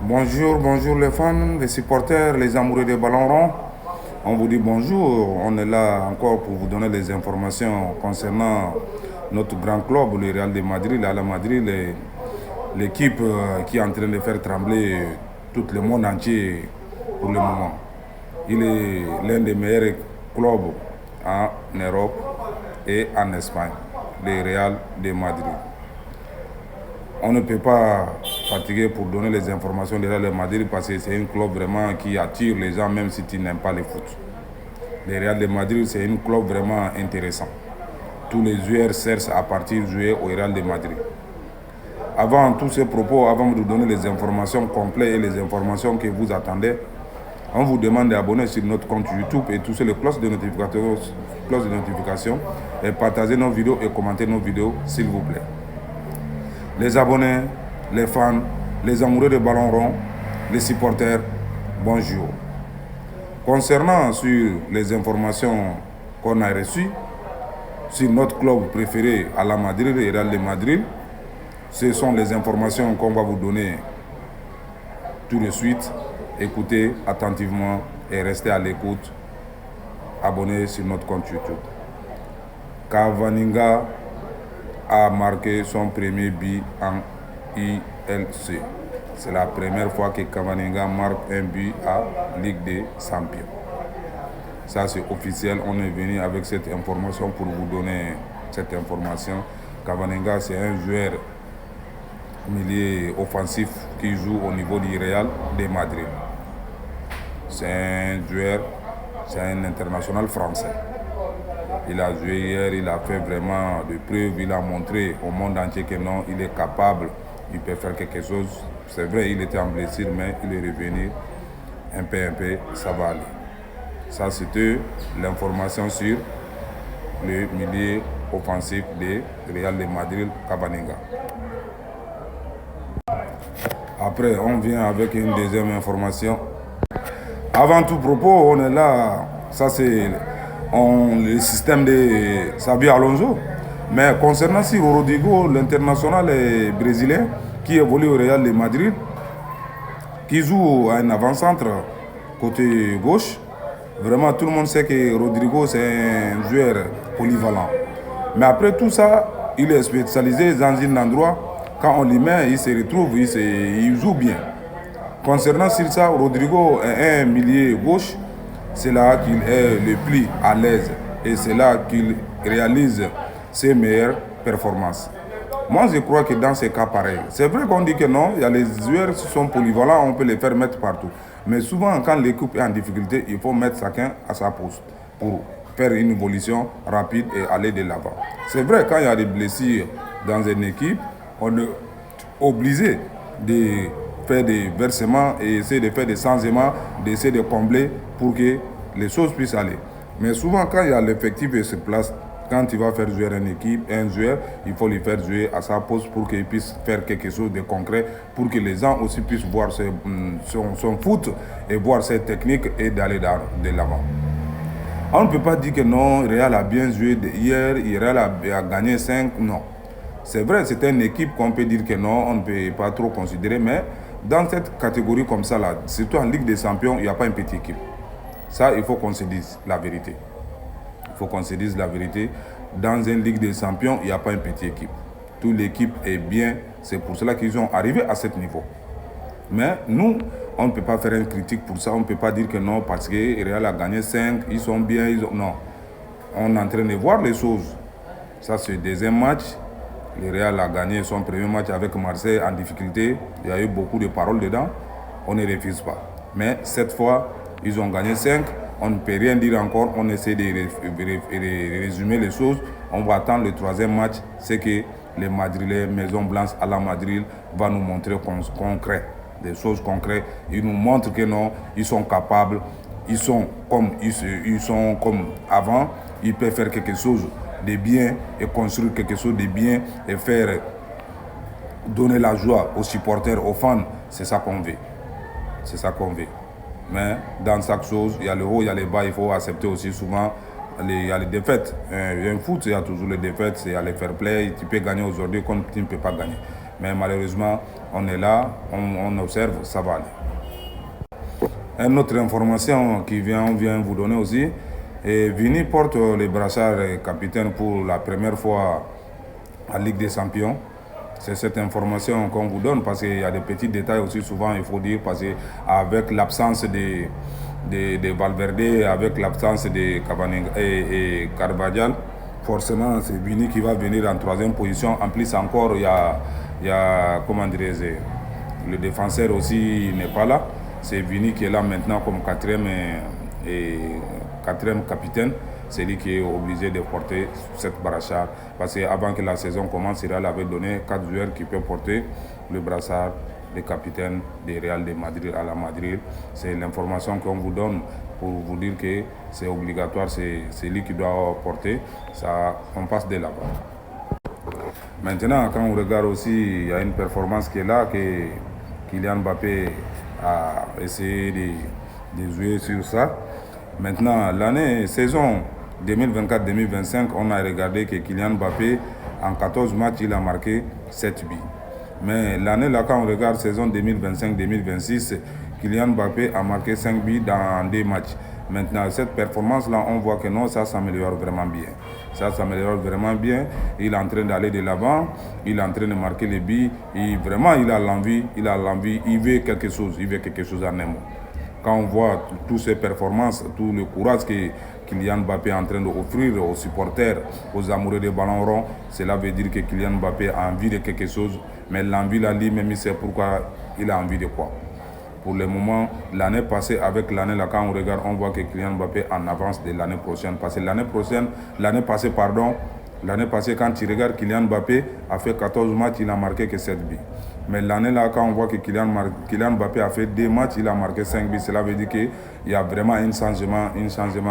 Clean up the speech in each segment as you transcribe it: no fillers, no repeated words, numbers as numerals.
Bonjour, bonjour les fans, les supporters, les amoureux des ballons ronds. On vous dit bonjour. On est là encore pour vous donner les informations concernant notre grand club, le Real de Madrid, l'Ala Madrid, l'équipe qui est en train de faire trembler tout le monde entier pour le moment. Il est l'un des meilleurs clubs en Europe et en Espagne, le Real de Madrid. On ne peut pas fatiguer pour donner les informations de Real de Madrid parce que c'est un club vraiment qui attire les gens même si tu n'aimes pas le foot. Le Real de Madrid, c'est un club vraiment intéressant. Tous les joueurs cherchent à partir jouer au Real de Madrid. Avant tous ces propos, avant de vous donner les informations complètes et les informations que vous attendez, on vous demande d'abonner sur notre compte YouTube et toucher les cloches de notification et partager nos vidéos et commenter nos vidéos s'il vous plaît. Les abonnés, les fans, les amoureux de ballon rond, les supporters, bonjour. Concernant sur les informations qu'on a reçues sur notre club préféré à la Madrid, le Real de Madrid, ce sont les informations qu'on va vous donner tout de suite. Écoutez attentivement et restez à l'écoute. Abonnez sur notre compte YouTube. Cavaninga a marqué son premier but en ILC. C'est la première fois que Cavaninga marque un but à Ligue des Champions. Ça c'est officiel, on est venu avec cette information pour vous donner cette information. Cavaninga c'est un joueur milieu offensif qui joue au niveau du Real de Madrid. C'est un joueur, c'est un international français. Il a joué hier, il a fait vraiment de preuves, il a montré au monde entier que non, il est capable, il peut faire quelque chose. C'est vrai, il était en blessure, mais il est revenu un peu, ça va aller. Ça, c'était l'information sur le milieu offensif de Real de Madrid, Cavaninga. Après, on vient avec une deuxième information. Avant tout propos, on est là, ça c'est le système de Xabi Alonso. Mais concernant si Rodrigo, l'international brésilien, qui évolue au Real de Madrid, qui joue à un avant-centre côté gauche, vraiment tout le monde sait que Rodrigo c'est un joueur polyvalent. Mais après tout ça, il est spécialisé dans un endroit. Quand on l'y met, il se retrouve, il joue bien. Concernant sur ça, Rodrigo est un milieu gauche. C'est là qu'il est le plus à l'aise et c'est là qu'il réalise ses meilleures performances. Moi, je crois que dans ces cas pareils, c'est vrai qu'on dit que non, il y a les joueurs qui sont polyvalents, on peut les faire mettre partout. Mais souvent, quand l'équipe est en difficulté, il faut mettre chacun à sa poste pour faire une évolution rapide et aller de l'avant. C'est vrai, quand il y a des blessures dans une équipe, on est obligé de faire des versements et essayer de faire des changements, d'essayer de combler pour que les choses puissent aller. Mais souvent, quand il y a l'effectif et se place, quand tu vas faire jouer une équipe, un joueur, il faut lui faire jouer à sa poste pour qu'il puisse faire quelque chose de concret, pour que les gens aussi puissent voir son foot et voir ses techniques et d'aller de l'avant. On ne peut pas dire que non, Real a bien joué hier, Real a gagné 5, non. C'est vrai, c'est une équipe qu'on peut dire que non, on ne peut pas trop considérer, mais dans cette catégorie comme ça, là, surtout en Ligue des Champions, il n'y a pas une petite équipe. Ça, il faut qu'on se dise la vérité. Il faut qu'on se dise la vérité. Dans une Ligue des Champions, il n'y a pas une petite équipe. Toute l'équipe est bien. C'est pour cela qu'ils sont arrivés à ce niveau. Mais nous, on ne peut pas faire une critique pour ça. On ne peut pas dire que non, parce que Real a gagné 5, ils sont bien. Non. On est en train de voir les choses. Ça, c'est le deuxième match. Le Real a gagné son premier match avec Marseille en difficulté. Il y a eu beaucoup de paroles dedans. On ne refuse pas. Mais cette fois, ils ont gagné 5. On ne peut rien dire encore. On essaie de résumer les choses. On va attendre le troisième match. C'est que les Madrilènes, Maison Blanche à la Madrid, va nous montrer concret, des choses concrètes. Ils nous montrent que non, ils sont capables. Ils sont comme avant. Ils peuvent faire quelque chose de bien et construire quelque chose de bien et faire donner la joie aux supporters, aux fans. C'est ça qu'on veut. C'est ça qu'on veut. Mais dans chaque chose, il y a le haut, il y a les bas, il faut accepter aussi souvent, il y a les défaites. Un foot, il y a toujours les défaites, il y a les fair play, tu peux gagner aujourd'hui comme tu ne peux pas gagner. Mais malheureusement, on est là, on observe, ça va aller. Une autre information on vient vous donner aussi, et Vini porte le brassard capitaine pour la première fois à Ligue des Champions. C'est cette information qu'on vous donne parce qu'il y a des petits détails aussi souvent, il faut dire, parce qu'avec l'absence de Valverde, avec l'absence de Carvajal, forcément c'est Vini qui va venir en troisième position. En plus encore, il y a comment dirais-je, le défenseur aussi n'est pas là. C'est Vini qui est là maintenant comme quatrième capitaine. C'est lui qui est obligé de porter cette brassard. Parce qu'avant que la saison commence, il avait donné 4 joueurs qui peuvent porter le brassard de capitaine du Real de Madrid à la Madrid. C'est l'information qu'on vous donne pour vous dire que c'est obligatoire, c'est lui qui doit porter. Ça, on passe de là-bas. Maintenant, quand on regarde aussi, il y a une performance qui est là, que Kylian Mbappé a essayé de jouer sur ça. Maintenant, saison 2024-2025, on a regardé que Kylian Mbappé, en 14 matchs, il a marqué 7 buts. Mais l'année là, quand on regarde saison 2025-2026, Kylian Mbappé a marqué 5 buts dans 2 matchs. Maintenant, cette performance-là, on voit que non, ça s'améliore vraiment bien. Ça s'améliore vraiment bien. Il est en train d'aller de l'avant, il est en train de marquer les buts. Et vraiment, il a l'envie, il veut quelque chose en un mot. Quand on voit toutes ces performances, tout le courage que Kylian Mbappé est en train d'offrir aux supporters, aux amoureux des ballons ronds, cela veut dire que Kylian Mbappé a envie de quelque chose, mais l'envie là, lui-même, il sait pourquoi il a envie de quoi. Pour le moment, l'année passée, avec l'année là, quand on regarde, on voit que Kylian Mbappé en avance de l'année prochaine. Parce que l'année passée, quand tu regardes, Kylian Mbappé a fait 14 matchs, il n'a marqué que 7 buts. Mais l'année là, quand on voit que Kylian Mbappé a fait 2 matchs, il a marqué 5 buts, cela veut dire qu'il y a vraiment un changement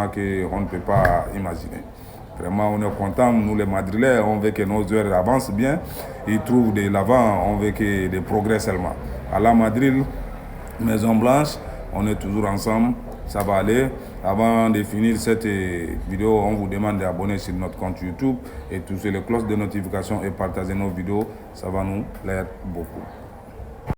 qu'on ne peut pas imaginer. Vraiment, on est content, nous les Madrilènes, on veut que nos joueurs avancent bien, ils trouvent de l'avant, on veut que des progrès seulement. À la Madrid, Maison Blanche, on est toujours ensemble, ça va aller. Avant de finir cette vidéo, on vous demande d'abonner sur notre compte YouTube et toucher les cloches de notification et partager nos vidéos, ça va nous plaire beaucoup.